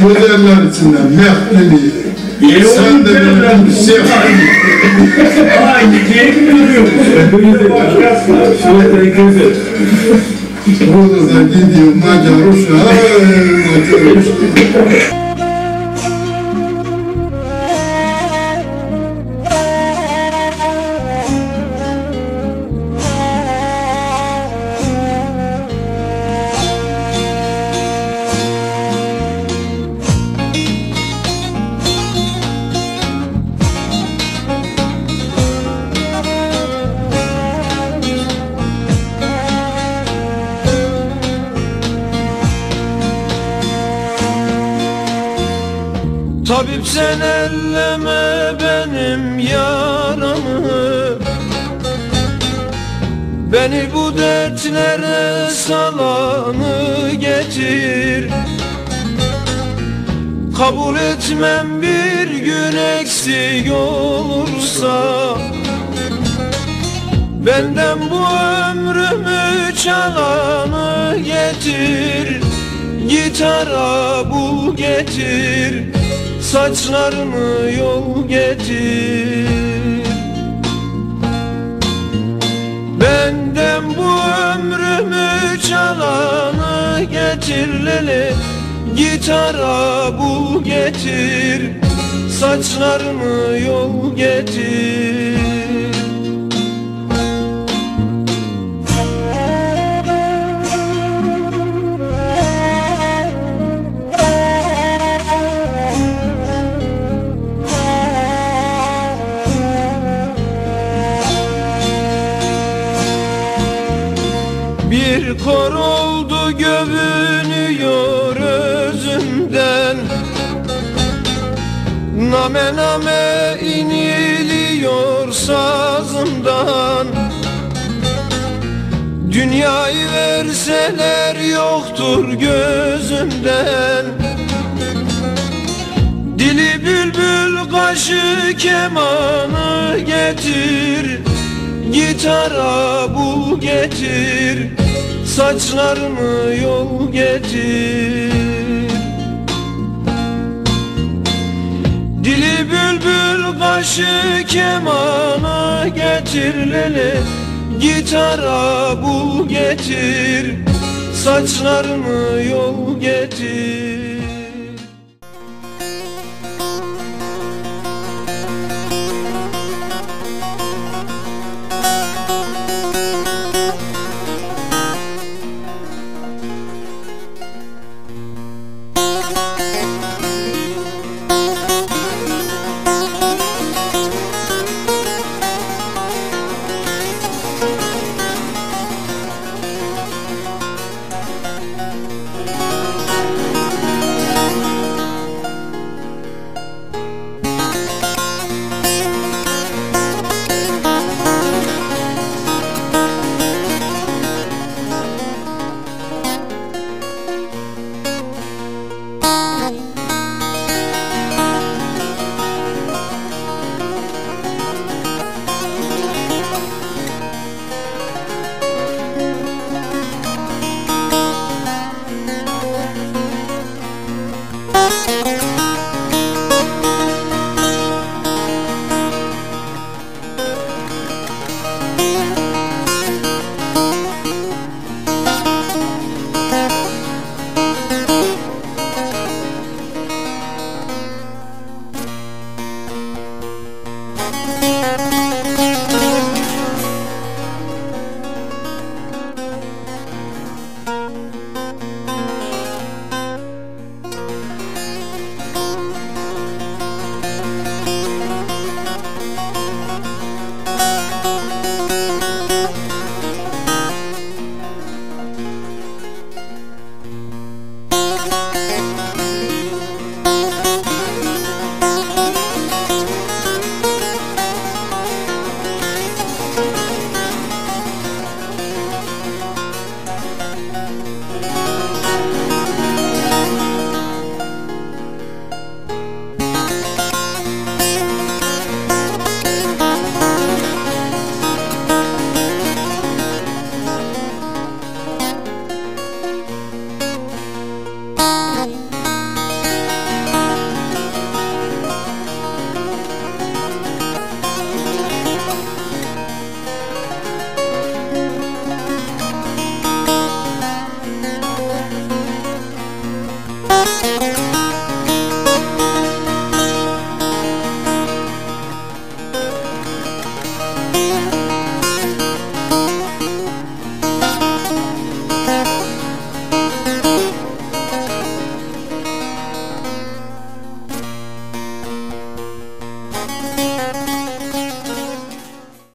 Modeller içinden Mehmet'i sen de benim bir şey Aynı keyif görüyoruz. burada da gidiyor Macar uşağı. Tabip sen elleme benim yaramı, beni bu dertlere salanı getir. Kabul etmem bir gün eksik olursa, benden bu ömrümü çalanı getir. Gitara bul getir, saçlarımı yol getir. Benden bu ömrümü çalanı getir lele. Gitara bul getir, saçlarımı yol getir. Bir kor oldu gövünüyor özümden, name name iniliyor sazımdan. Dünyayı verseler yoktur gözümden. Dili bülbül kaşı kemanı getir. Gitara bul getir, saçlarımı yol getir. Dili bülbül kaşı kemana getir lele. Gitara bul getir, saçlarımı yol getir.